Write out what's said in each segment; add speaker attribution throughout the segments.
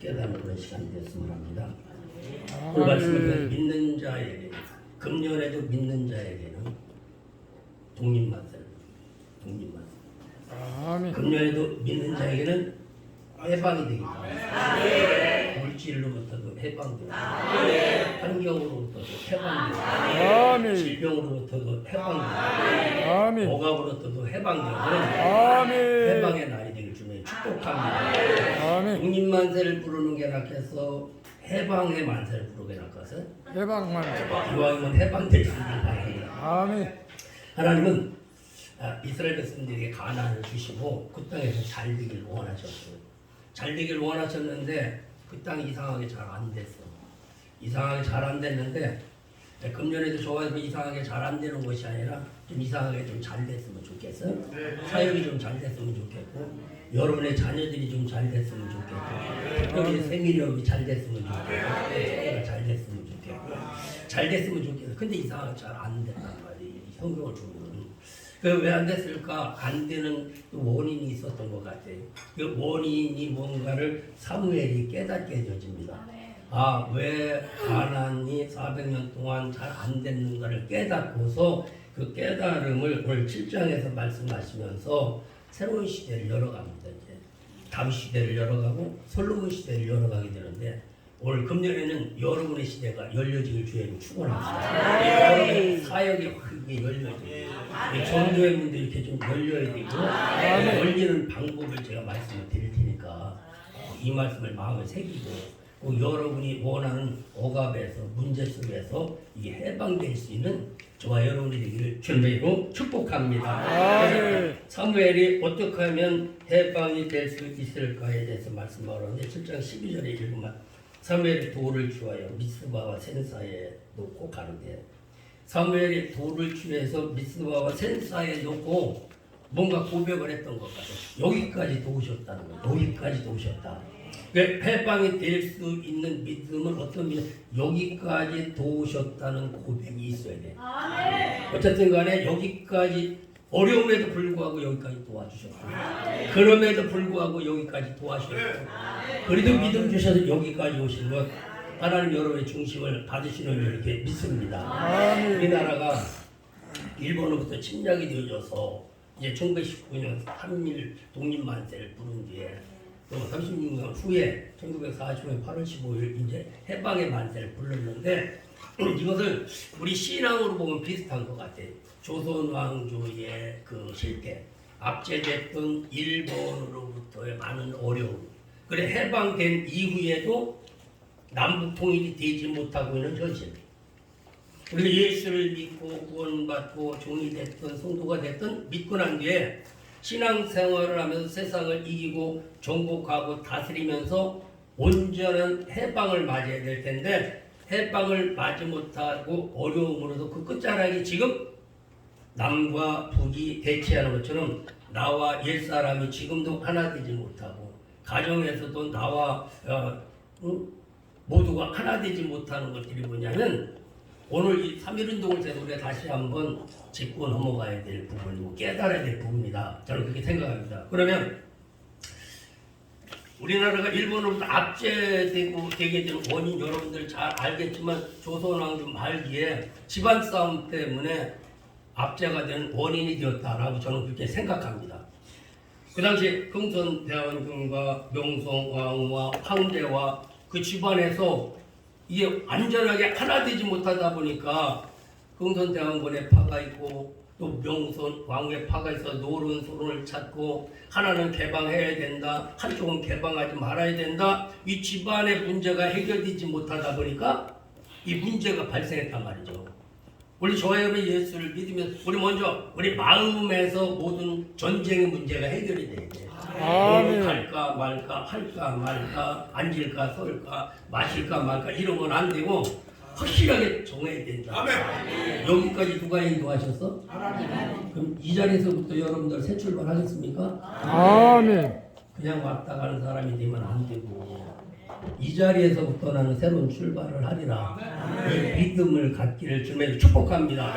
Speaker 1: 깨닫는 그런 시간이 됐으면 합니다. 오늘 말씀을 믿는 자에게, 금년에도 믿는 자에게는 독립만세. 금년에도 믿는 자에게는 해방이 되기 바랍니다. 물질로부터도 해방되고, 환경으로부터도 해방되고, 질병으로부터도 해방되고, 억압으로부터도 해방되고, 해방의 날이 되길 주님 축복합니다. 독립만세를 부르는 게 낫겠어? 해방의 만세를 부르게 낫겠어?
Speaker 2: 해방만세.
Speaker 1: 이왕이면 해방될 수 있길 바랍니다. 하나님은 이스라엘 백성들에게 가나안을 주시고 그 땅에서 잘 되길 원하셨어요. 잘 되길 원하셨는데 그 땅이 이상하게 잘 안 됐어. 이상하게 잘 안 됐는데 금년에도 좋아서 이상하게 잘 안 되는 것이 아니라 좀 이상하게 좀 잘 됐으면 좋겠어요. 사역이 좀 잘 됐으면 좋겠고, 여러분의 자녀들이 좀 잘 됐으면 좋겠고, 특별히 생일력이 잘 됐으면 좋겠고, 생애가 잘 됐으면 좋겠고, 잘 됐으면 좋겠어. 근데 이상하게 잘 안 됐단 말이에요. 성경을 보면. 왜 안 됐을까? 안 되는 원인이 있었던 것 같아요. 그 원인이 뭔가를 사무엘이 깨닫게 해줍니다. 왜 가나안이 400년 동안 잘 안 됐는가를 깨닫고서 그 깨달음을 오늘 7장에서 말씀하시면서 새로운 시대를 열어갑니다. 이제 다윗 시대를 열어가고 솔로몬 시대를 열어가게 되는데 오늘 금년에는 여러분의 시대가 열려지길 주님 축원합니다. 여러분의 사역이 크게 열려지고 전도의 문도 이렇게 좀 열려야 되고 열리는 방법을 제가 말씀을 드릴 테니까 이 말씀을 마음에 새기고 여러분이 원하는 억압에서 문제 속에서 이게 해방될 수 있는 저와 여러분이 되기를 주님으로 축복합니다. 사무엘이 어떻게 하면 해방이 될 수 있을까에 대해서 말씀하는데 7장 12절에 읽으면 사무엘이 돌을 주하여 미스바와 센사에 놓고 가는데 사무엘이 돌을 취해서 미스바와 센사에 놓고 뭔가 고백을 했던 것 같아요. 여기까지 도우셨다는 거예요. 여기까지 도우셨다. 해방이 될 수 있는 믿음은 어떤 믿음? 여기까지 도우셨다는 고백이 있어야 돼. 어쨌든 간에 여기까지 어려움에도 불구하고 여기까지 도와주셨고 그럼에도 불구하고 여기까지 도와주셨고 그래도 믿음 주셔서 여기까지 오신 것 하나님 여러분의 중심을 받으시는 줄 이렇게 믿습니다. 우리나라가 일본으로부터 침략이 되어져서 이제 1919년 한일 독립만세를 부른 뒤에 또 36년 후에 1945년 8월 15일 이제 해방의 만세를 불렀는데 이것을 우리 신앙으로 보면 비슷한 것 같아요. 조선 왕조의 그 실패, 압제됐던 일본으로부터의 많은 어려움, 그래 해방된 이후에도 남북 통일이 되지 못하고 있는 현실. 우리가 예수를 믿고 구원받고 종이 됐던 성도가 됐던 믿고 난 뒤에 신앙생활을 하면서 세상을 이기고 정복하고 다스리면서 온전한 해방을 맞이해야 될 텐데 해방을 맞이 못하고 어려움으로도 그 끝자락이 지금 남과 북이 대치하는 것처럼 나와 옛사람이 지금도 하나 되지 못하고 가정에서도 나와 모두가 하나 되지 못하는 것들이 뭐냐면 오늘 이 3.1운동을 통해서 우리가 다시 한번 짚고 넘어가야 될 부분이고 깨달아야 될 부분이다. 저는 그렇게 생각합니다. 그러면 우리나라가 일본으로부터 압제되고 되게 된 원인 여러분들 잘 알겠지만 조선왕조 말기에 집안 싸움 때문에 압제가 된 원인이 되었다라고 저는 그렇게 생각합니다. 그 당시 흥선대원군과 명성왕후와 황제와 그 집안에서 이게 완전하게 하나 되지 못하다 보니까 흥선대원군의 파가 있고 또 명선 왕후의 파가 있어 노론소론을 찾고 하나는 개방해야 된다, 한쪽은 개방하지 말아야 된다. 이 집안의 문제가 해결되지 못하다 보니까 이 문제가 발생했단 말이죠. 우리 저와 여러분이 예수를 믿으면 우리 먼저 우리 마음에서 모든 전쟁의 문제가 해결이 돼야 돼. 갈까 말까, 할까 말까, 앉을까 설까, 마실까 말까 이런 건 안 되고 확실하게 정해야 된다. 아멘. 여기까지 누가 인도하셨어? 그럼 이 자리에서부터 여러분들 새 출발하겠습니까?
Speaker 2: 아멘.
Speaker 1: 그냥 왔다 가는 사람이 되면 안 되고 이 자리에서부터 나는 새로운 출발을 하리라. 이 믿음을 갖기를 주님에게 축복합니다.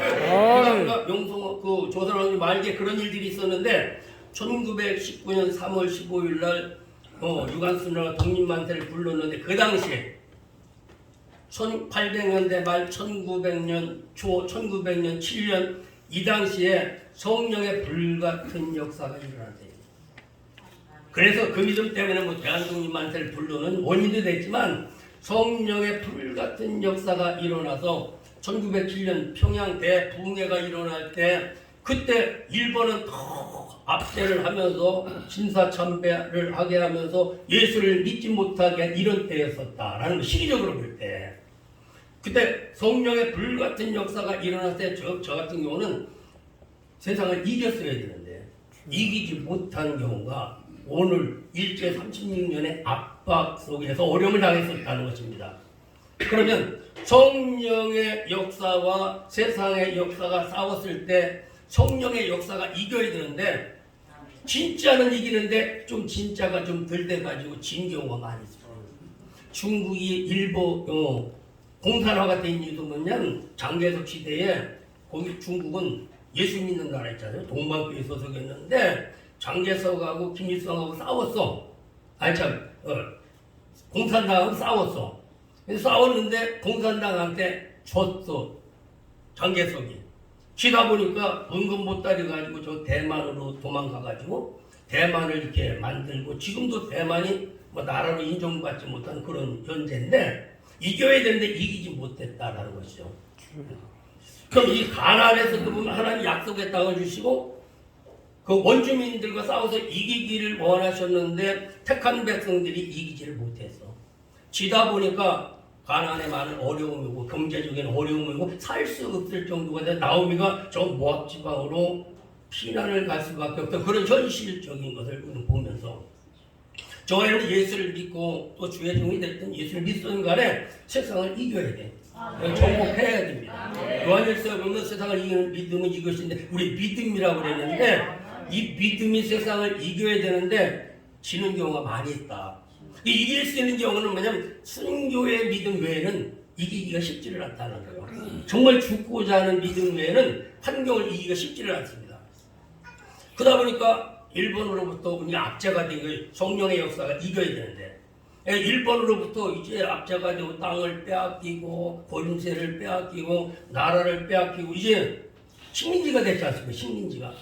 Speaker 1: 명성 그 조선왕조 말기에 그런 일들이 있었는데 1919년 3월 15일 날 유관순이라고 독립만세를 불렀는데 그 당시에 1800년대 말 1900년 초 1900년 7년 이 당시에 성령의 불같은 역사가 일어났대요. 그래서 그 믿음 때문에 뭐 대한독립만세를 부르는 원인도 됐지만 성령의 불같은 역사가 일어나서 1907년 평양 대붕해가 일어날 때 그때 일본은 더 압제를 하면서 신사참배를 하게 하면서 예수를 믿지 못하게 이런 때였었다라는 거 시기적으로 볼 때 그때 성령의 불같은 역사가 일어날 때 저 같은 경우는 세상을 이겼어야 되는데 이기지 못한 경우가 오늘 일제 36년의 압박 속에서 어려움을 당했었다는 것입니다. 그러면 성령의 역사와 세상의 역사가 싸웠을 때 성령의 역사가 이겨야 되는데 진짜는 이기는데 좀 진짜가 좀 덜 돼가지고 진 경우가 많이 있어요. 중국이 일본 공산화가 된 이유도 뭐냐면 장개석 시대에 거기 중국은 예수 믿는 나라 있잖아요. 동방교에 소속했는데 장개석하고 김일성하고 싸웠어. 공산당하고 싸웠어. 싸웠는데 공산당한테 졌어. 장개석이. 지다 보니까 은근 못다리 가지고 저 대만으로 도망가가지고 대만을 이렇게 만들고 지금도 대만이 뭐 나라로 인정받지 못한 그런 현재인데 이겨야 되는데 이기지 못했다라는 것이죠. 그럼 이 가나안에서도 보면 하나님 약속의 땅을 주시고 그 원주민들과 싸워서 이기기를 원하셨는데 택한 백성들이 이기지를 못했어. 지다 보니까 가나안에 많은 어려움이 오고 경제적인 어려움이 오고 살 수 없을 정도가 된 나오미가 저 모압 지방으로 피난을 갈 수밖에 없던 그런 현실적인 것을 보면서 저희는 예수를 믿고 또 주의 종이 됐든 예수를 믿든 간에 세상을 이겨야 돼. 정복해야 됩니다. 요한일서에 보면 세상을 이기는 믿음은 이것인데 우리 믿음이라고 그랬는데 이 믿음이 세상을 이겨야 되는데 지는 경우가 많이 있다. 이길 수 있는 경우는 뭐냐면 순교의 믿음 외에는 이기기가 쉽지를 않다는 거예요. 정말 죽고자 하는 믿음 외에는 환경을 이기기가 쉽지를 않습니다. 그러다 보니까 일본으로부터 우리가 압제가 된 거예요. 성령의 역사가 이겨야 되는데 일본으로부터 이제 압제가 되고 땅을 빼앗기고 권세를 빼앗기고 나라를 빼앗기고 이제 식민지가 됐지 않습니까? 식민지가.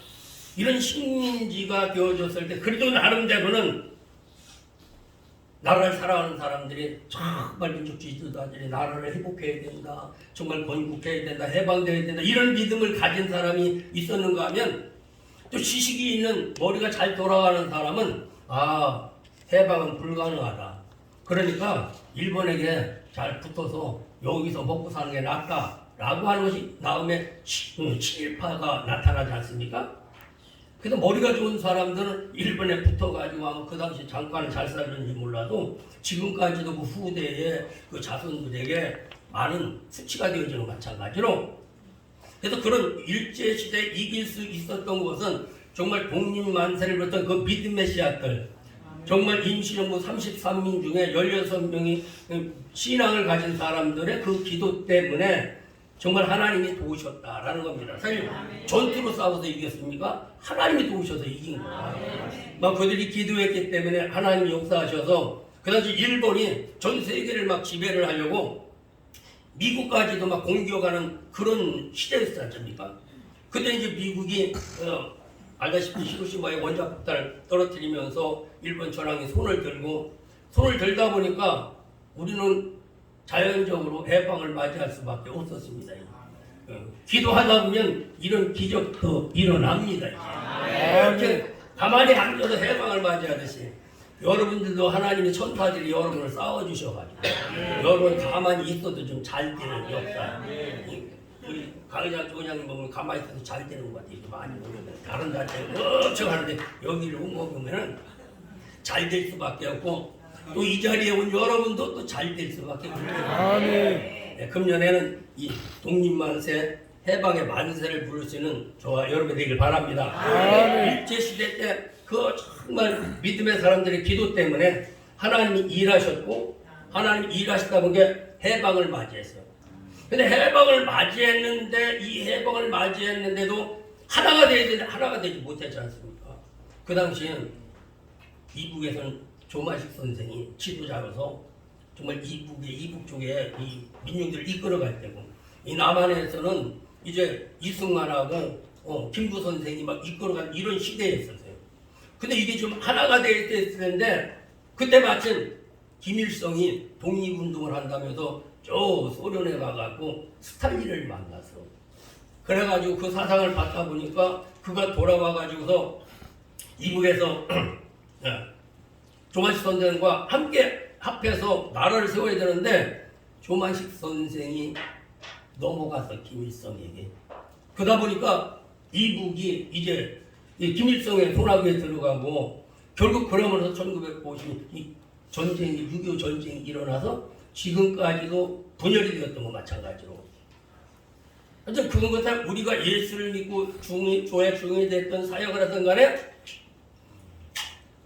Speaker 1: 이런 식민지가 되어졌을 때 그래도 나름대로는 나라를 사랑하는 사람들이 정말 민족주의 지도자들이 나라를 회복해야 된다. 정말 건국해야 된다. 해방돼야 된다. 이런 믿음을 가진 사람이 있었는가 하면 또 지식이 있는 머리가 잘 돌아가는 사람은 해방은 불가능하다. 그러니까 일본에게 잘 붙어서 여기서 먹고 사는 게 낫다라고 하는 것이 다음에 친일파가 나타나지 않습니까? 그래서 머리가 좋은 사람들은 일본에 붙어가지고 그 당시 잠깐 잘 살았는지 몰라도 지금까지도 그 후대의 그 자손들에게 많은 수치가 되어지는 것 마찬가지로 그래서 그런 일제시대에 이길 수 있었던 것은 정말 독립만세를 했던 그 믿음의 씨앗들 정말 임시정부 33민 중에 16명이 신앙을 가진 사람들의 그 기도 때문에 정말 하나님이 도우셨다라는 겁니다. 사실 전투로 싸워서 이겼습니까? 하나님이 도우셔서 이긴 거예요. 막 그들이 기도했기 때문에 하나님이 역사하셔서 그 당시 일본이 전 세계를 막 지배를 하려고 미국까지도 막 공격하는 그런 시대였지 않습니까? 그때 이제 미국이 알다시피 히로시마에 원자폭탄을 떨어뜨리면서 일본 전황이 손을 들다 보니까 우리는 자연적으로 해방을 맞이할 수밖에 없었습니다. 기도하다 보면 이런 기적도 일어납니다. 이렇게 가만히 앉아서 해방을 맞이하듯이 여러분들도 하나님의 천사들이 여러분을 싸워주셔가지고 여러분 가만히 있어도 좀 잘 되는 역사. 강의장 조장님 보면 가만히 있어도 잘 되는 것 같아요. 많이 보면 다른 단체는 엄청 하는데 여기를 옮겨보면 잘 될 수밖에 없고 또 이 자리에 온 여러분도 또 잘 될 수밖에 없습니다. 네, 금년에는 이 독립만세 해방의 만세를 부를 수 있는 저와 여러분 되길 바랍니다. 일제시대 때 그 정말 믿음의 사람들의 기도 때문에 하나님이 일하셨고 하나님이 일하시다 보니까 해방을 맞이했어요. 근데 해방을 맞이했는데 이 해방을 맞이했는데도 하나가 되야 되는데 하나가 되지 못했지 않습니까? 그 당시에는 이북에서는 조마식 선생이 지도자로서 정말 이북 쪽에 이 민중들을 이끌어갈 때고, 이 남한에서는 이제 이승만하고 김구 선생이 막 이끌어간 이런 시대에 있었어요. 근데 이게 좀 하나가 됐을 텐데, 그때 마침 김일성이 독립운동을 한다면서 저 소련에 가갖고 스탈린을 만났어. 그래가지고 그 사상을 받다 보니까 그가 돌아와가지고서 이북에서 조만식 선생과 함께 합해서 나라를 세워야 되는데, 조만식 선생이 넘어가서 김일성에게. 그러다 보니까 이북이 이제 이 김일성의 손아귀에 들어가고, 결국 그러면서 1950 이 전쟁이 6.25 전쟁이 일어나서 지금까지도 분열이 되었던 것 마찬가지로. 하여튼 그건 다 우리가 예수를 믿고 조야 중이 됐던 사역을 하던 간에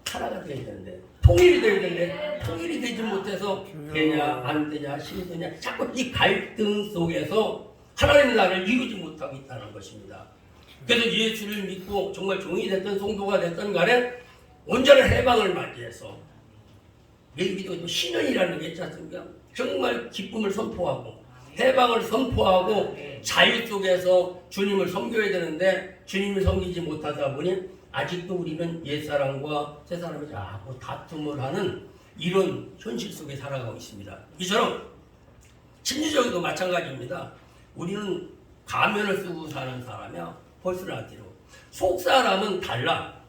Speaker 1: 하나가 되어야 되는데, 통일이 되어야 되는데 통일이 되지 못해서 되냐 안 되냐 싫으냐 자꾸 이 갈등 속에서 하나님의 나라를 이루지 못하고 있다는 것입니다. 그래서 예수를 믿고 정말 종이 됐던 성도가 됐던 간에 온전한 해방을 맞이해서 레위기도 신년이라는 게 있지 않습니까? 정말 기쁨을 선포하고 해방을 선포하고 자유 속에서 주님을 섬겨야 되는데, 주님을 섬기지 못하다 보니 아직도 우리는 옛사람과 새사람이 자꾸 다툼을 하는 이런 현실 속에 살아가고 있습니다. 이처럼 심리적으로도 마찬가지입니다. 우리는 가면을 쓰고 사는 사람이야. 퍼스널리티로. 속사람은 달라.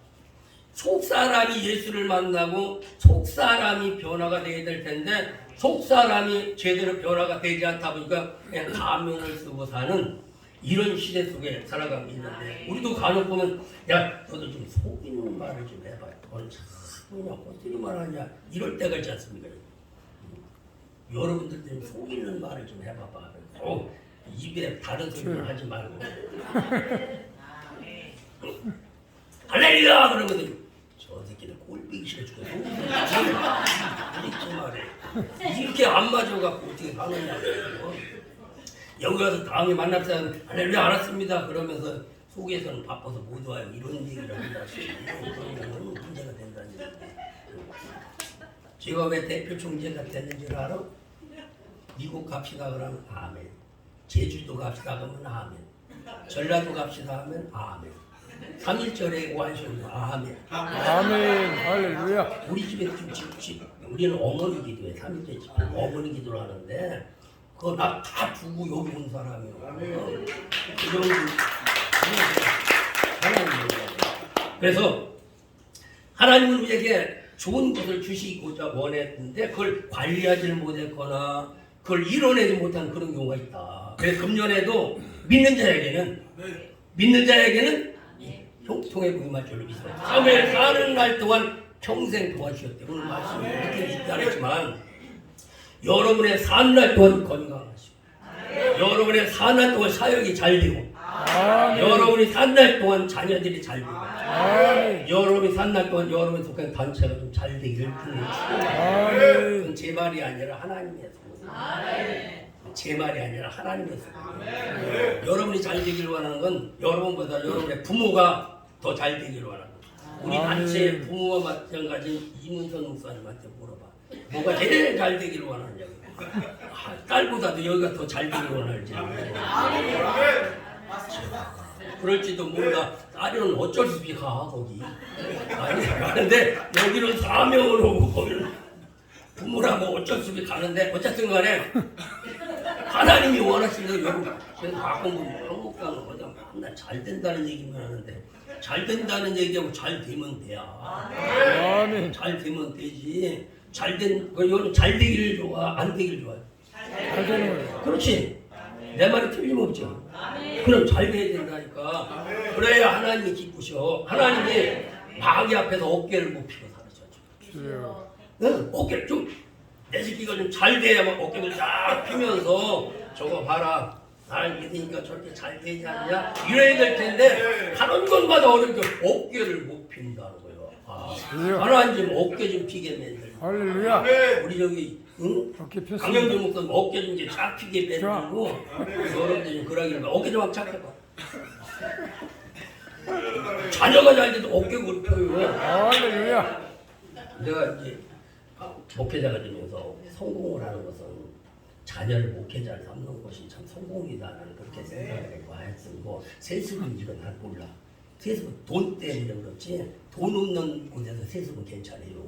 Speaker 1: 속사람이 예수를 만나고 속사람이 변화가 되어야 될 텐데, 속사람이 제대로 변화가 되지 않다 보니까 그냥 가면을 쓰고 사는 이런 시대 속에 살아가고 있는데, 우리도 간혹 보면 야 너도 좀 속이는 말을 좀 해봐요. 너는 참 그냥 헛소리만 하냐 이럴 때가 있지 않습니까? 여러분들도 좀 속이는 말을 좀 해봐봐. 입에 다른 소리를 하지 말고 할렐루야 그러면 저 새끼는 꼴보기 싫어 죽겠어. 이렇게 말해. 이렇게 안 맞아갖고 어떻게 가느냐고. 여기 와서 다음에 만날 사람 할렐루야 알았습니다 그러면서 속에서는 바빠서 못 와요 이런 얘기를 한다. 그러면 문제가 된다는 얘기. 제가 왜 대표 총재가 됐는 줄 알아? 미국 갑시다 그러면 아멘. 제주도 갑시다 그러면 아멘. 전라도 갑시다 하면 아멘. 3.1절에 완전 아멘.
Speaker 2: 아멘. 할렐루야.
Speaker 1: 우리 집에 집 우리는 어머니 기도에 3.1절 집에 어머니 기도를 하는데, 그거 나 다 두고 여기 온 사람이에요. 그래서 하나님은 우리에게 좋은 것을 주시고자 원했는데 그걸 관리하지를 못했거나 그걸 이뤄내지 못한 그런 경우가 있다. 그래서 금년에도 믿는 자에게는 형통해 보기만 줄로 믿어. 3일 사는 날 동안 평생 도와주셨대. 오늘 말씀이 이렇게 있다랬지만 여러분의 사는 날 동안 건강하시고, 여러분의 사는 날 동안 사역이 잘 되고, 여러분이 사는 날 동안 자녀들이 잘 되고, 여러분이 사는 날 동안 여러분이 속한 단체가 좀 잘 되기를 부르시고, 그건 제 말이 아니라 하나님의 소리. 제 말이 아니라 하나님의 소리. 여러분이 잘 되기를 원하는 건 여러분보다 여러분의 부모가 더 잘 되기를 원하는 거예요. 우리 단체의 부모와 마찬가지인 이문선 목사님한테 물어봐. 뭐가 제일 잘 되기를 원하느냐고. 딸보다도 여기가 더 잘 되기를 원하는지. 그럴지도 몰라. 딸은 어쩔 수 없이 가 거기. 아니 가는데 여기는 사명으로 오고 거기는 부모라고 어쩔 수 없이 가는데, 어쨌든 간에 하나님이 원하시는 대로 여러분 가끔 한국가는 어디 맨날 잘 된다는 얘기만 하는데, 잘 된다는 얘기하고 잘 되면 돼야.
Speaker 2: 아멘.
Speaker 1: 잘 되면 되지. 여러분 잘 되기를 좋아, 안 되기를 좋아해?
Speaker 2: 잘 되는 거예요.
Speaker 1: 그렇지. 내 말이 틀림없죠. 그럼 잘 돼야 된다니까. 그래야 하나님이 기쁘셔. 하나님이 마귀 앞에서 어깨를 못 피고 살으셔. 응, 어깨를 좀, 내 새끼가 좀 잘 돼야만 어깨를 쫙 피면서 저거 봐라. 나를 믿으니까 저렇게 잘 되지 않냐? 이래야 될 텐데, 하는 것마다 어렵게 어깨를 못 핀다는 거예요. 하나님 어깨 좀 피게 만들고.
Speaker 2: 할렐루야.
Speaker 1: 우리 저기, 응?
Speaker 2: 어깨 폈습니다.
Speaker 1: 강영준 목사 어깨 좀 이제 쫙 피게 만들고, 여러분들 좀 그러기를 어깨 좀 쫙 펴봐. 자녀가 잘 돼도 어깨 못 펴요.
Speaker 2: 할렐루야.
Speaker 1: 내가 이제 목회자가 되면서 성공을 하는 것은 자녀를 목회자를 삼는 것이 참 성공이다. 나는 그렇게 생각을 했어. 뭐 세습은 이건 난 몰라. 세습은 돈 때문에 그렇지 돈 없는 곳에서 세습은 괜찮아요.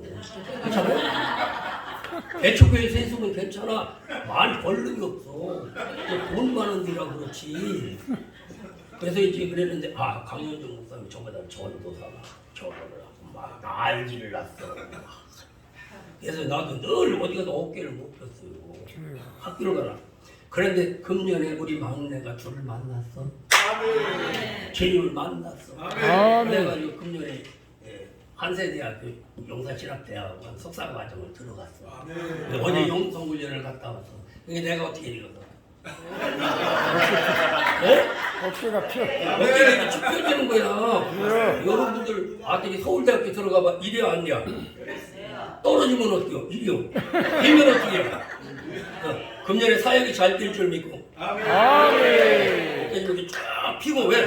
Speaker 1: 그렇잖아요? 애초에 세습은 괜찮아. 많이 벌는 게 없어. 돈 많은 데라 그렇지. 그래서 이제 그랬는데 강현종 목사님이 저보다 전도사가 결혼을 하고 막 난리를 났어. 그래서 나도 늘 어디 가서 어깨를 못 폈어요. 학교를 가라. 그런데 금년에 우리 막내가 둘을 만났어. 주님을 만났어. 그래가지고 금년에 한세대학교 용사진학대학원 석사과정을 들어갔어. 어제 용성훈련을 갔다 왔어. 이게 내가 어떻게 읽어서?
Speaker 2: 어깨가 펴.
Speaker 1: 어깨가 쭉 펴지는 거야. 여러분들 아들이 서울대학교 들어가봐. 이래 왔냐? 떨어지면 어때요? 이래요. 되면 어떻게 해요? 금년에 사역이 잘 될 줄 믿고.
Speaker 2: 아멘.
Speaker 1: 이렇게 쫙 피고 왜?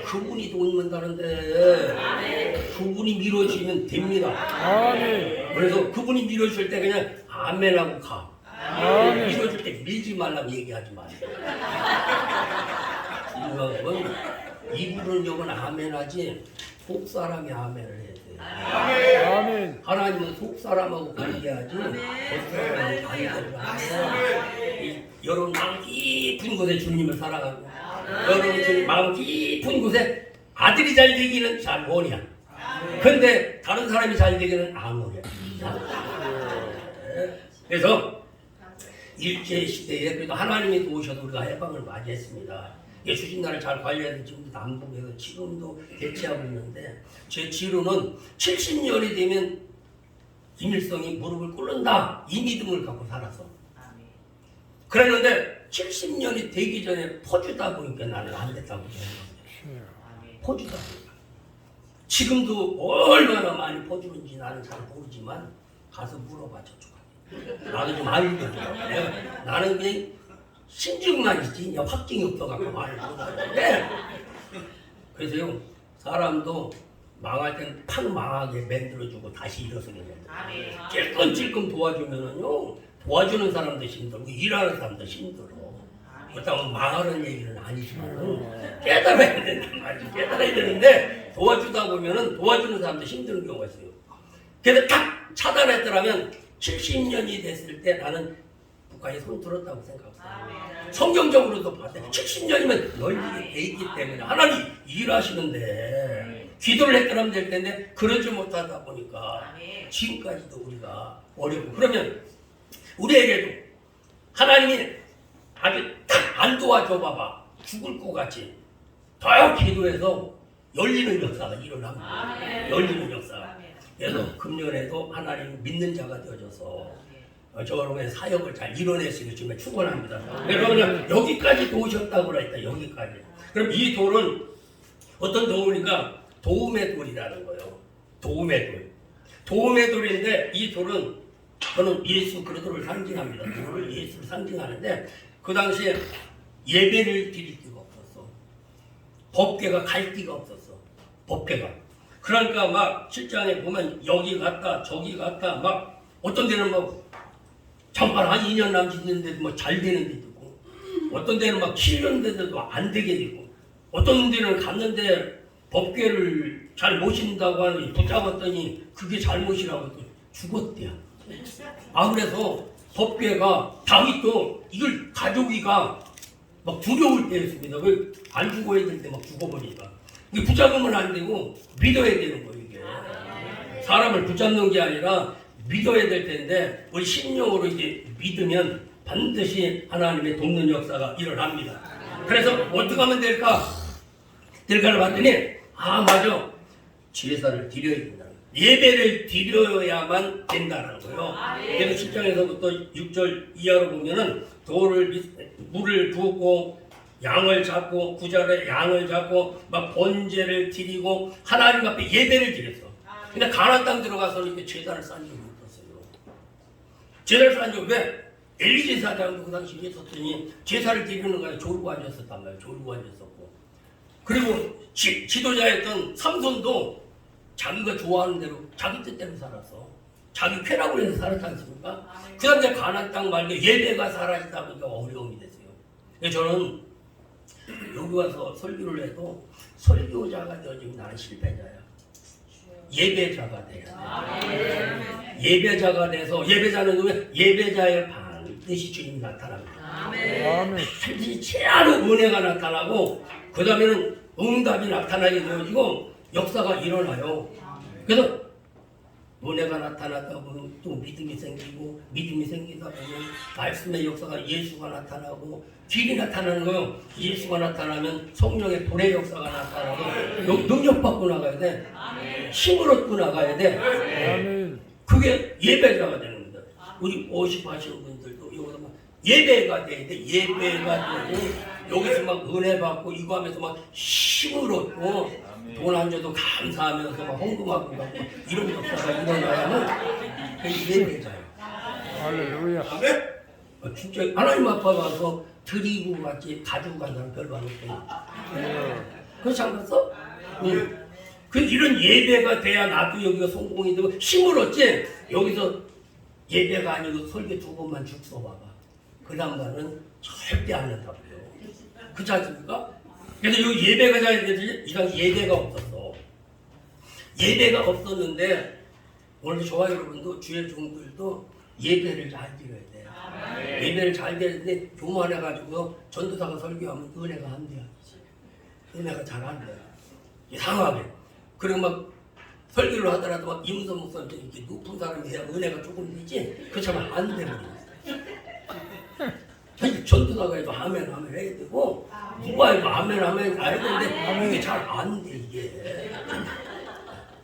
Speaker 1: 그분이 돈 만다는데 그분이 밀어주면 됩니다.
Speaker 2: 아멘.
Speaker 1: 그래서 그분이 밀어줄 때 그냥 아멘하고 가.
Speaker 2: 아멘.
Speaker 1: 밀어줄 때 밀지 말라고 얘기하지 마세요. 이분은 요건 아멘하지 속 사람이 아멘을 해야 돼.
Speaker 2: 아멘.
Speaker 1: 하나님은 속 사람하고 관계하지 겉 사람하고 관계를 하면서 여러분 마음 깊은 곳에 주님을 사랑하고 여러분 주님 마음 깊은 곳에 아들이 잘 되기는 잘 원이야. 근데 다른 사람이 잘 되기는 안 원이야. 그래서 일제 시대에 그래도 하나님이 도우셔도 우리가 해방을 맞이했습니다. 주신 나를 잘 관리해서 지금도 남북에서 지금도 대치하고 있는데 제 지로는 70년이 되면 김일성이 무릎을 꿇는다 이 믿음을 갖고 살았어. 그랬는데 70년이 되기 전에 퍼주다 보니까 나는 안 됐다고 생각해요. 퍼주다 보니까 지금도 얼마나 많이 퍼주는지 나는 잘 모르지만 가서 물어봐 저쪽한테. 나도 좀 알려줘. 나는 그냥 신증만 있지 확증이 없어갖고 말을 못하는데 그래서요 사람도 망할 때는 팍 망하게 만들어주고 다시 일어서게 만들어. 찔끔찔끔 도와주면은요 도와주는 사람도 힘들고 일하는 사람도 힘들어. 그렇다고 망하는 얘기는 아니지만 깨달아야 된단 말이지. 깨달아야 되는데 도와주다 보면은 도와주는 사람도 힘든 경우가 있어요. 그래서 딱 차단했더라면 70년이 됐을 때 나는 북한이 손 들었다고 생각합니다. 성경적으로도 봤을 때 70년이면 널리 돼 있기 때문에 하나님 일하시는데 기도를 했더라면 될 텐데 그러지 못하다 보니까 지금까지도 우리가 어렵고 그러면 우리에게도 하나님이 아주 딱 안 도와줘 봐봐 죽을 것 같이 더 기도해서 열리는 역사가 일어납니다. 열리는 역사가. 그래서 금년에도 하나님 믿는 자가 되어져서 저러면 사역을 잘 이뤄냈으니 지금 축원합니다. 그러면 여기까지 도우셨다고 그랬다. 여기까지. 그럼 이 돌은 어떤 돌이니까 도움의 돌이라는 거예요. 도움의 돌. 도움의 돌인데 이 돌은 저는 예수 그리스도를 상징합니다. 돌을 예수를 상징하는데 그 당시에 예배를 드릴 데가 없었어. 법궤가 갈 데가 없었어. 법궤가. 그러니까 막 7장에 보면 여기 갔다 저기 갔다 막 어떤 데는 막 잠깐 한 2년 남짓는데도 뭐 잘 되는 데도 있고 어떤 데는 막 7년 되는데도 안 되게 되고 어떤 데는 갔는데 법궤를 잘 모신다고 하니 붙잡았더니 그게 잘못이라고 또 죽었대요. 그래서 법궤가 다윗도 이걸 가져오기가 막 두려울 때였습니다. 왜 안 죽어야 될 때 막 죽어버리니까. 이게 붙잡으면 안 되고 믿어야 되는 거예요. 이게 사람을 붙잡는 게 아니라 믿어야 될 텐데 우리 심령으로 이제 믿으면 반드시 하나님의 돕는 역사가 일어납니다. 그래서 어떻게 하면 될까를 봤더니 맞아. 제사를 드려야 된다. 예배를 드려야만 된다는 거예요. 그래서 7장에서부터 6절 이하로 보면은 물을 붓고 양을 잡고 9절에 양을 잡고 막 번제를 드리고 하나님 앞에 예배를 드렸어. 근데 가나안 땅 들어가서 이렇게 제사를 쌓는 적이 없었어요. 제사를 쌓는 적 왜? 엘리 제사장도 그 당시에 있었더니 제사를 드리는 거에 조르고 앉았었단 말이에요. 조르고 앉았었고. 그리고 지도자였던 삼손도 자기가 좋아하는 대로 자기 뜻대로 살았어. 자기 쾌락을 해서 살았지 않습니까? 그 다음에 가나안 땅 말고 예배가 사라지다 보니까 어려움이 됐어요. 그래서 저는 여기 와서 설교를 해도 설교자가 되어지면 나는 실패자야. 예배자가 돼야 돼. 예배자가 돼서 예배자는 왜? 예배자의 반드시 주님이 나타납니다.
Speaker 2: 아멘.
Speaker 1: 반드시 최하로 은혜가 나타나고 그 다음에는 응답이 나타나게 되어지고 역사가 일어나요. 그래서 은혜가 나타나다 보면 또 믿음이 생기고 믿음이 생기다 보면 말씀의 역사가 예수가 나타나고 길이 나타나는 거예요. 예수가 나타나면 성령의 불의 역사가 나타나고 능력 받고 나가야 돼. 힘을 얻고 나가야 돼.
Speaker 2: 아멘.
Speaker 1: 그게 예배자가 되는 겁니다. 우리 오십하시는 분들도 여기서 막 예배가 돼야 돼. 예배가 되고 여기서 막 은혜 받고 이거 하면서 막 힘을 얻고 돈 안 줘도 감사하면서 막 헌금하고 막 이런 역사가 일어나야만 그게 예배자예요.
Speaker 2: 할렐루야.
Speaker 1: 진짜 하나님 앞에 가서 드리고 같이 가지고 간 사람 별로 안 없어요. 그렇지 않겠어? 응. 그 이런 예배가 돼야 나도 여기가 성공이 되고 힘을 얻지. 여기서 예배가 아니고 설교 2번만 쭉 써봐봐. 그 다음과는 절대 안 한다고요. 그렇지 않습니까? 그래서 여기 예배가 잘 되지 이상 예배가 없었어. 예배가 없었는데 오늘 저와 여러분도 주의 종들도 예배를 잘 드려야 돼. 예배를 잘 드리는데 교만해가지고 전도사가 설교하면 은혜가 안 돼. 은혜가 잘 안 돼. 이상하게. 그리고 막 설교를 하더라도 막 임선 목사님 이렇게 높은 사람이 해야 은혜가 조금 되지. 그렇지만 안 되거든요. 전도사가 해도 아멘 해야 되고 누가 해도 아멘 해야 되는데 이게 잘 안 돼 이게.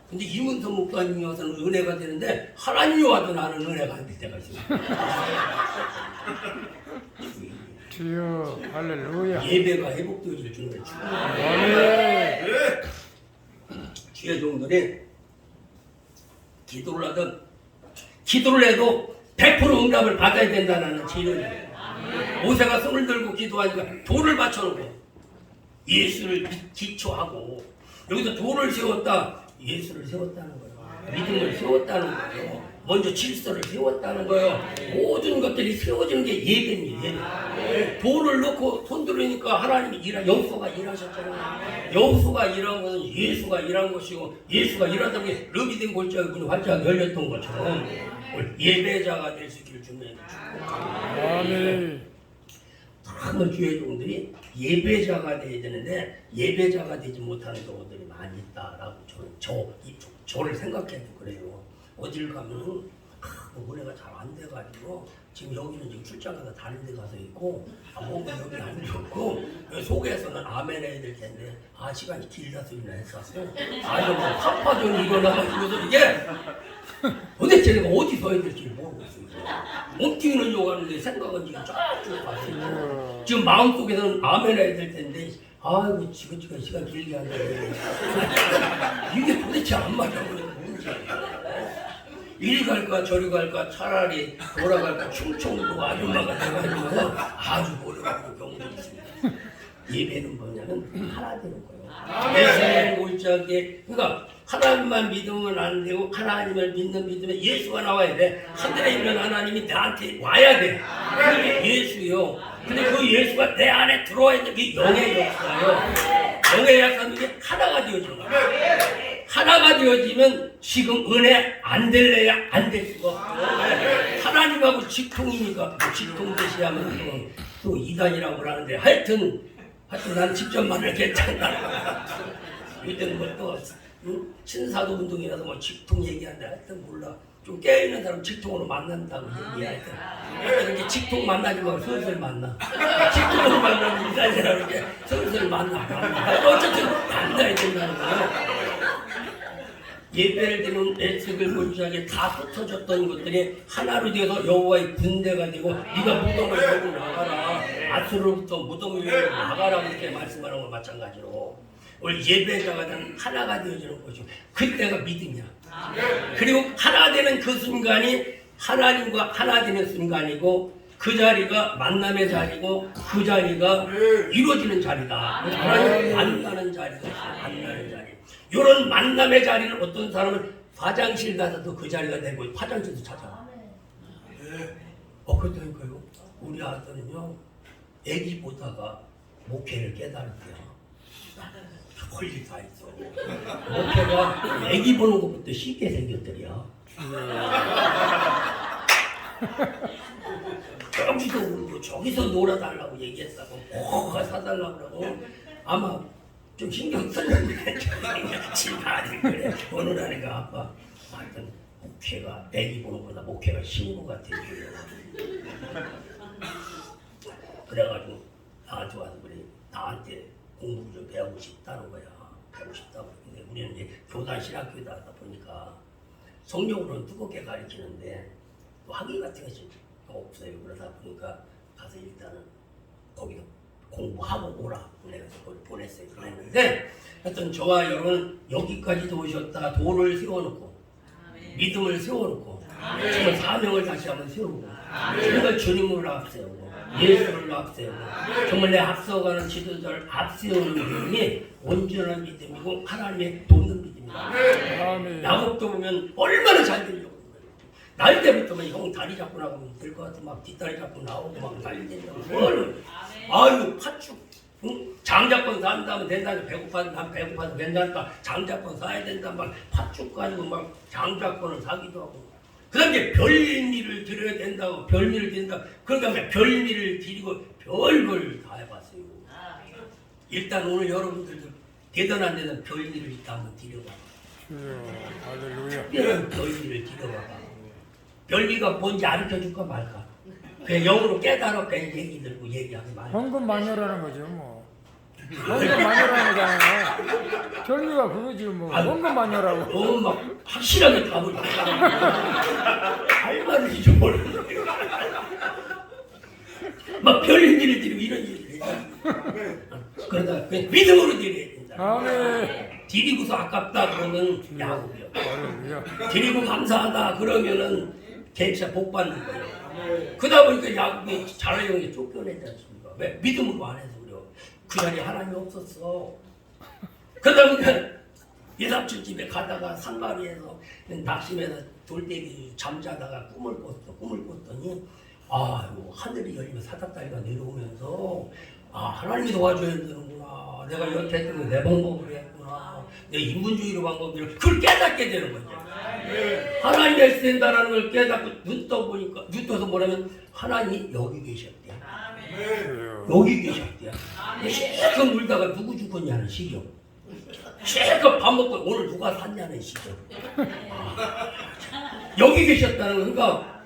Speaker 1: 근데 이문선 목사님이 와서는 은혜가 되는데 하나님이 와도 나는 은혜가 안 될 때가 있어요.
Speaker 2: 주여 할렐루야.
Speaker 1: 예배가 회복되어질 주님을 축원합니다.
Speaker 2: 아멘.
Speaker 1: 주의 종들이 기도를 해도 100% 응답을 받아야 된다는 진리예요. 모세가 손을 들고 기도하니까 돌을 받쳐놓고 예수를 기초하고 여기서 돌을 세웠다. 예수를 세웠다는 거예요. 믿음을 세웠다는 거예요. 먼저 질서를 세웠다는 거예요. 모든 것들이 세워지는 게 예배입니다. 돌을 넣고 손 들으니까 하나님이 여호수아가 일하셨잖아요. 여호수아가 일한 것은 예수가 일한 것이고 예수가 일하다 보니 르비딘 골짜기 문이 활짝 열렸던 것처럼 예배자가 될 수 있기를 주님의 축복합니다.
Speaker 2: 아멘.
Speaker 1: 많은 주의 종들이 예배자가 돼야 되는데 예배자가 되지 못하는 경우들이 많이 있다라고 저를 생각해도 그래요. 어딜 가면은 은혜가 잘 안 돼가지고 지금 여기는 지금 출장 가서 다른 데 가서 있고 뭔가 여기 안 좋고 속에서는 아멘 해야 될 텐데 시간이 길다 소리나 했었어. 뭐 파파 좀 일어나가지고서 이게 도대체 내가 어디서 해야 될지 모르고 있어요. 몸뛰는 요가하는데 생각은 지금 쫙쭉 가요. 지금 마음속에서는 아멘 해야 될 텐데 아이고 지긋지긋 시간 길게 하는데 이게 도대체 안 맞아. 이리 갈까 저리 갈까 차라리 돌아갈까 충청도 아줌마가 돼가지고 아주 오래가지고 경우도 있습니다. 예배는 뭐냐면 하나 되는 거예요. 예수의 골짜기에 그러니까 하나님만 믿으면 안 되고 하나님을 믿는 믿음에 예수가 나와야 돼. 하늘에 있는 하나님이 나한테 와야 돼. 그게 예수요. 근데 그 예수가 내 안에 들어와 있는 게 영의 역사예요. 영의 역사는 이게 하나가 되어지는 거예요. 하나가 되어지면 지금 은혜 안 될래야 안 될 수가 없고 하나님하고 직통이니까 직통되시하면 또 이단이라고 하는데 하여튼 난 직접 말을 괜찮다. 요즘 뭐또 신사도 운동이라서 뭐 직통 얘기하는데 하여튼 몰라. 좀 깨어있는 사람 직통으로 만난다고 얘기할 때 이렇게 직통 만나지 말고 슬슬 만나. 직통으로 만나면 이단이라고 이렇게 슬슬 만나. 어쨌든 만나야 된다는 거예요. 예배를 드리는 에스겔 골짜기에 다 흩어졌던 것들이 하나로 되어서 여호와의 군대가 되고 네가 무덤을 열고 나가라. 아수로부터 무덤을 열고 나가라. 이렇게 말씀하는 것 마찬가지로 우리 예배자가 되는 하나가 되어지는 것이고 그때가 믿음이야. 그리고 하나 되는 그 순간이 하나님과 하나 되는 순간이고 그 자리가 만남의 자리고 그 자리가 이루어지는 자리다. 하나님 만나는 자리가 만나는 자리. 이런 만남의 자리는 어떤 사람은 화장실 가서도 그 자리가 되고 화장실도 찾아. 그렇다니까요. 우리 아들은요, 애기 보다가 목회를 깨달았대요. 헐리 다 있어. 목회가 애기 보는 것부터 쉽게 생겼더래요. 여기서 울고 저기서 놀아달라고 얘기했다고 뭐가 사달라고 그러고 아마 좀 신경 썼는데 지금 아들 그래 오늘 하니까 아빠 하여튼 목회가 애기 보는 거보다 목회가 쉬운 것 같아요. 그래가지고 나한테 와서 그래 나한테 공부 좀 배우고 싶다는 거야. 배우고 싶다고. 근데 우리는 이제 교단 신학교다 하다 보니까 성령으로는 뜨겁게 가르치는데 또 학위 같은 것이 없어요. 그러다 보니까 가서 일단은 거기서 공부하고 오라. 내가 그걸 보냈어요. 그랬는데 하여튼 저와 여러분 여기까지도 오셨다. 도를 세워놓고 믿음을 세워놓고 정말 사명을 다시 한번 세우고 정말 주님을 앞세우고 예수를 앞세우고 정말 내 앞서가는 지도자를 앞세우는 믿음이 온전한 믿음이고 하나님의 돕는 믿음이다. 야곱도 보면 얼마나 잘 되려고 날 때부터만 형 다리 잡고 나가면 될 것 같아 막 뒷다리 잡고 나오고 막 난리된다고 뭘 아유 팥죽 응? 장자권 산다면 된다면 배고파서 괜찮다 장자권 사야 된다 막 팥죽 가지고 막 장자권을 사기도 하고 그 다음에 별미를 드려야 된다고 별미를 드린다 그러니까 별미를 드리고 별걸 다 해봤어요. 일단 오늘 여러분들도 대단한 데는 별미를 일단 한번 드려봐.
Speaker 2: 할렐루야.
Speaker 1: 특별한 별미를 드려봐봐. 별미가 뭔지 가르쳐줄까 말까. 그냥 영으로 깨달아 그냥 얘기 들고 얘기하지 말고.
Speaker 2: 헌금 마녀라는 거죠 뭐. 헌금 마녀라는 거잖아요. 결미가 그거지 뭐. 헌금 마녀라고.
Speaker 1: 너무 막 확실하게 답을 할 말을 좀 모르는 거예요. 막 별미를 드리고 이런 얘기를 해요. 그러다 그냥 믿음으로 드려야 된다.
Speaker 2: 아멘.
Speaker 1: 드리고서 아깝다 그러면 야곱이요.
Speaker 2: 할렐루야.
Speaker 1: 드리고 감사하다 그러면은 진짜 복 받는 거예요. 그러다 보니까 야곱이 자라형에 쫓겨내지 않습니까? 왜? 믿음으로 안 해서 그래요. 그 자리에 하나님이 없었어. 그러다 보니까 예삽집 집에 가다가 산마리에서 낙심해서 돌대기 잠자다가 꿈을 꿨더니 하늘이 열리면 사닥다리가 내려오면서 하나님이 도와줘야 되는구나. 내가 여태까지 내 방법으로 했구나. 내 인본주의로 방법으로 그걸 깨닫게 되는 거죠. 하나님이 해야 된다는 걸 깨닫고 눈 떠서 뭐냐면 하나님이 여기 계셨대요. 여기 계셨대요. 실컷 물다가 누구 죽었냐는 시죠. 실컷 밥 먹고 오늘 누가 샀냐는 시죠. 여기 계셨다는 건 그러니까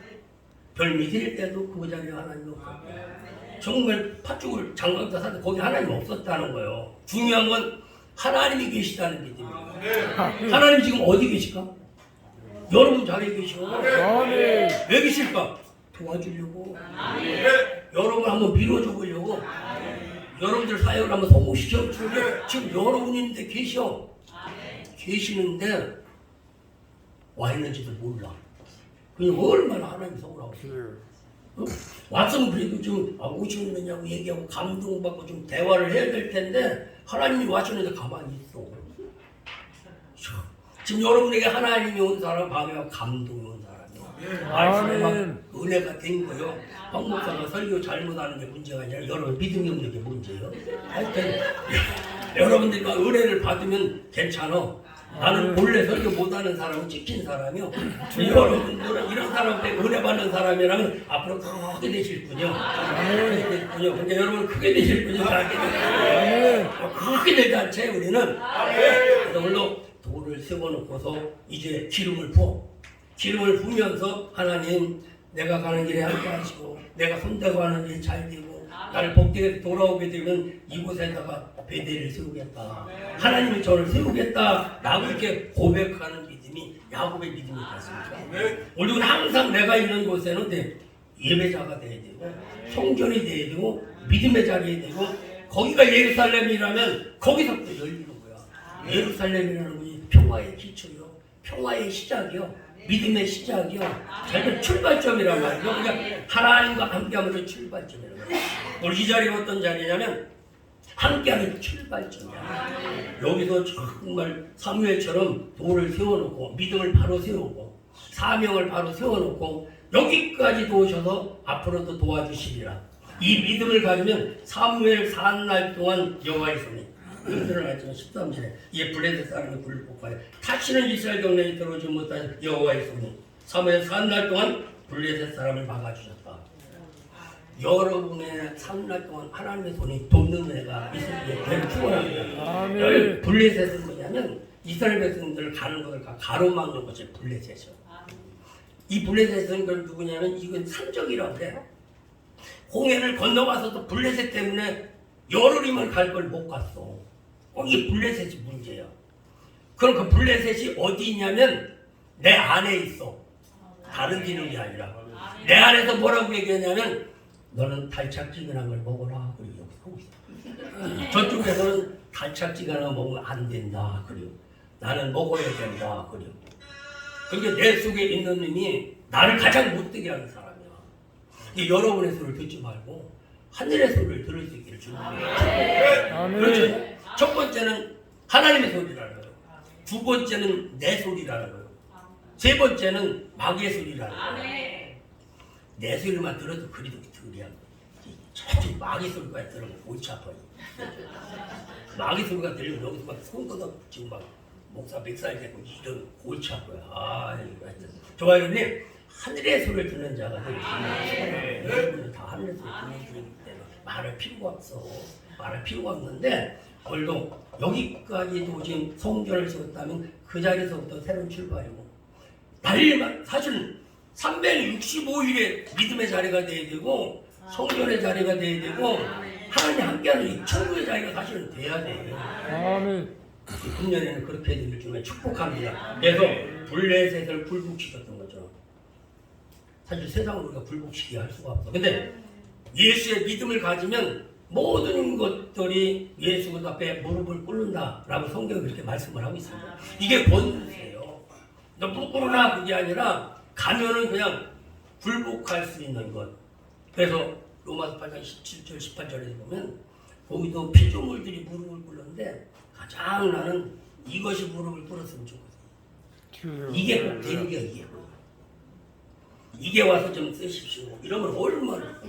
Speaker 1: 별미 드릴 때도 그 자리에 하나님이 없었대요. 정말 팥죽을 장갑다 사도 거기 하나님 없었다는 거예요. 중요한 건 하나님이 계시다는 믿음이에요. 하나님 지금 어디 계실까? 여러분 자리에 계셔. 왜 계실까? 도와주려고. 여러분 한번 밀어줘 보려고. 여러분들 사역을 한번 성공시켜 주려고. 지금 여러분인데 계셔. 계시는데 와 있는지도 몰라. 그냥 얼마나 하나님 서운하고. 왔으면 그래도 좀 오시느냐고 얘기하고 감동받고 좀 대화를 해야 될 텐데 하나님이 와셨는데 가만히 있어. 지금 여러분에게 하나님이 온 사람 밤에 감동이 온 사람이요. 말씀에 막 은혜가 된 거요. 황 목사가 설교 잘못하는 게 문제가 아니라 여러분 믿음이 없는 게 문제예요. 하여튼 여러분들이 막 은혜를 받으면 괜찮아. 나는 본래 설교 못하는 사람은 찍힌 사람이요. 여러분들은 이런 사람한테 은혜 받는 사람이라면 앞으로 크게 되실군요. 근데 여러분 크게 되실군요. 크게 되지 않지 우리는. 그래서 오늘도 돌을 세워놓고서 이제 기름을 부어. 기름을 부으면서 하나님 내가 가는 길에 함께 하시고 내가 손대고 하는 일이 잘 되고 나를 복되게 돌아오게 되면 이곳에다가 베델을 세우겠다. 하나님이 저를 세우겠다. 라고 이렇게 고백하는 믿음이 야곱의 믿음이 됐습니다. 우리는 항상 내가 있는 곳에는 예배자가 돼야 되고 성전이 돼야 되고 믿음의 자리에 되고 거기가 예루살렘이라면 거기서부터 열리는 거야. 예루살렘이라는 것이 평화의 기초요. 평화의 시작이요. 믿음의 시작이요. 결국 출발점이란 말이죠. 그러니까 하나님과 함께하면서 출발점이라는 거예요. 오늘 이 자리가 어떤 자리냐면 함께하는 출발점이야. 여기서 정말 사무엘처럼 돌을 세워놓고 믿음을 바로 세우고 사명을 바로 세워놓고 여기까지 도우셔서 앞으로도 도와주시리라. 이 믿음을 가지면 사무엘 40날 동안 여호와의 손이 흔들어 놨지만 13절에 이에 블레셋 사람이 굴복하여 다시는 이스라엘 경내에 들어오지 못한 여호와의 손이 사무엘 40날 동안 블레셋 사람을 막아주셨다. 여러분의 3날 동안 하나님의 손이 돕는 은혜가 있으시길 축원합니다. 블레셋은 뭐냐면 이스라엘 백성들 가는 것을 가로막는 것이 블레셋이요. 이 블레셋은 그럼 누구냐면 이건 산적이라고 해요. 홍해를 건너가서도 블레셋 때문에 열흘이면 갈 걸 못 갔어. 이 블레셋이 문제야. 그럼 그 블레셋이 어디 있냐면 내 안에 있어. 다른 기능이 아니라. 내 안에서 뭐라고 얘기하냐면 너는 달착지근한 걸 먹어라. 그리고 여기 하고 있어. 저쪽에서는 달착지근한 거 먹으면 안 된다. 그리고 나는 먹어야 된다. 그리고 그게 내 속에 있는 놈이 나를 가장 못되게 하는 사람이야. 여러분의 소리를 듣지 말고 하늘의 소리를 들을 수 있기를 축원합니다. 그렇죠? 첫 번째는 하나님의 소리라는 거예요. 두 번째는 내 소리라는 거예요. 세 번째는 마귀의 소리라는 거예요. 내 소리만 들어도 그리도 덜이야. 저쪽 마귀 소리가 들으면 골치 아파요. 마귀 소리가 들리면 여기서 막 손가락 지금 막 목사 백살 되고 이런 골치 아파요. 하여튼 좋아요님 하늘의 소리를 듣는 자가 되시면 여러분은 다 하늘의 소리를 듣는 분이기 때문에 말할 필요가 없어. 말할 필요가 없는데 오늘도 여기까지도 지금 성전을 세웠다면 그 자리에서부터 새로운 출발이고 달리만 사실 365일의 믿음의 자리가 돼야 되고 성전의 자리가 돼야 되고 하나님 함께하는 이 천국의 자리가 사실은 돼야 돼요.
Speaker 2: 아멘.
Speaker 1: 금년에는 그렇게 되길 주님의 축복합니다. 그래서 블레셋을 굴복시켰던 거죠. 사실 세상을 우리가 굴복시키게 할 수가 없어. 근데 예수의 믿음을 가지면 모든 것들이 예수 앞에 무릎을 꿇는다라고 성경이 그렇게 말씀을 하고 있습니다. 이게 권세예요. 너 무릎 꿇으나 그게 아니라 가면은 그냥 굴복할 수 있는 것. 그래서 로마서 8장 17절 18절에 보면 거기도 피조물들이 무릎을 꿇는데 가장 나는 이것이 무릎을 꿇었으면 좋거든. 이게 꼭 되는 게 이게. 이게 와서 좀 쓰십시오. 이러면 얼마나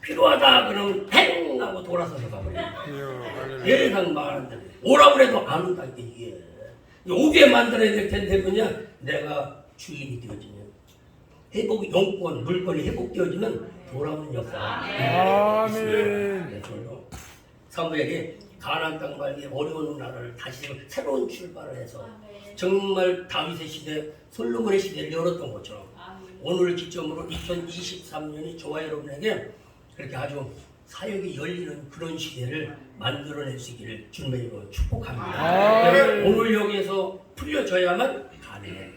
Speaker 1: 필요하다 그러면 팽 하고 돌아서서 가버려요. 예상 말한다. 오라고 해도 안 온다 이게. 오게 만들어야 될 텐데 그냥 내가 주인이 되어지면 회복 용권 물건이 회복되어지면 돌아오는 역사가 있습니다. 사무엘이 가나안 땅 말기에 어려운 나라를 다시 새로운 출발을 해서 정말 다윗의 시대, 솔로몬의 시대를 열었던 것처럼 오늘을 기점으로 2023년이 저와 여러분에게 그렇게 아주 사역이 열리는 그런 시대를 만들어낼 수 있기를 주님의 이름으로 축복합니다. 오늘 여기에서 풀려져야만 가능해.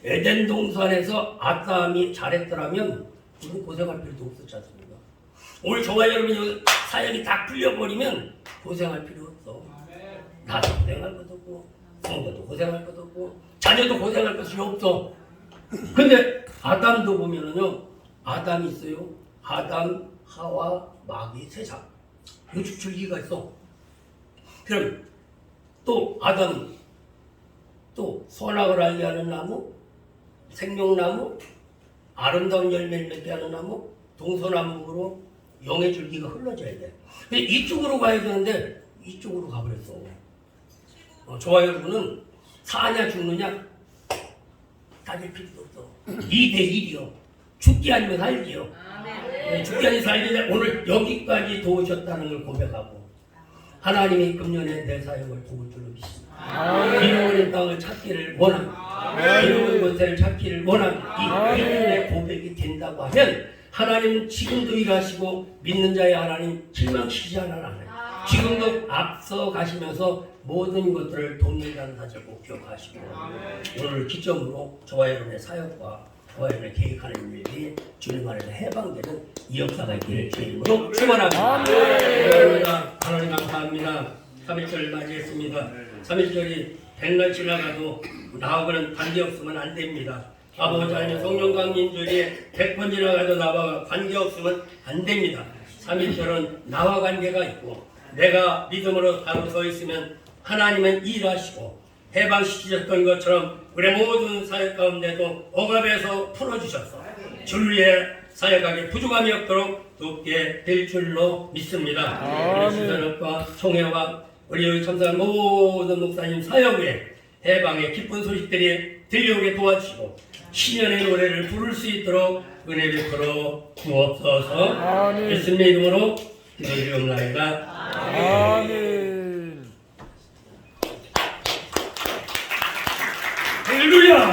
Speaker 1: 에덴 동산에서 아담이 잘했더라면 우리 고생할 필요도 없었지 않습니까? 오늘 저와 여러분이 사역이 다 풀려버리면 고생할 필요 없어. 나도 고생할 것도 없고 성도도 고생할 것도 없고 자녀도 고생할 것이 없어. 근데 아담도 보면은요, 아담이 있어요. 아담, 하와, 마귀, 세상. 이 줄기가 있어. 그럼 또 아담, 또 선악을 알게 하는 나무, 생명나무, 아름다운 열매를 맺게 하는 나무, 동서남북으로 영의 줄기가 흘러져야 돼. 근데 이쪽으로 가야 되는데 이쪽으로 가버렸어. 저와 여러분은 사냐 죽느냐 따질 필요도 없어. 2대1이요. 죽기 아니면 살기요. 죽기 아니면 살기. 오늘 여기까지 도우셨다는 걸 고백하고 하나님이 금년에 내 사역을 도울 줄로 믿습니다. 잃어버린 땅을 찾기를 원합니다. 잃어버린 권세를 찾기를 원합니다. 이 금년의 고백이 된다고 하면 하나님은 지금도 일하시고 믿는 자의 하나님 실망시키지 않아요. 지금도 앞서 가시면서 모든 것들을 돕는다는 사실 꼭 기억하시고 오늘 기점으로 저와 여러분의 사역과 저와 여러분의 계획하는 일들이 주님 안에서 해방되는 이 역사가 있기를 주의 이름으로 축원합니다. 하나님 감사합니다. 3.1절 맞이했습니다. 3.1절이 100날 지나가도 나하고는 관계없으면 안 됩니다. 아버지 하나님 성령 강림 주에 100번 지나가도 나와 관계없으면 안 됩니다. 삼일절은 나와 관계가 있고 내가 믿음으로 바로 서 있으면 하나님은 일하시고 해방시키셨던 것처럼 우리 모든 사역 가운데도 억압에서 풀어주셔서 주의 사역하기 부족함이 없도록 돕게 될 줄로 믿습니다. 우리 수산업과 총회와 우리 참석한 모든 목사님 사역에 해방의 기쁜 소식들이 들려오게 도와주시고 시연의 노래를 부를 수 있도록 은혜 베풀어 주옵소서. 예수님의 이름으로 기도드리옵나이다.
Speaker 2: 아멘.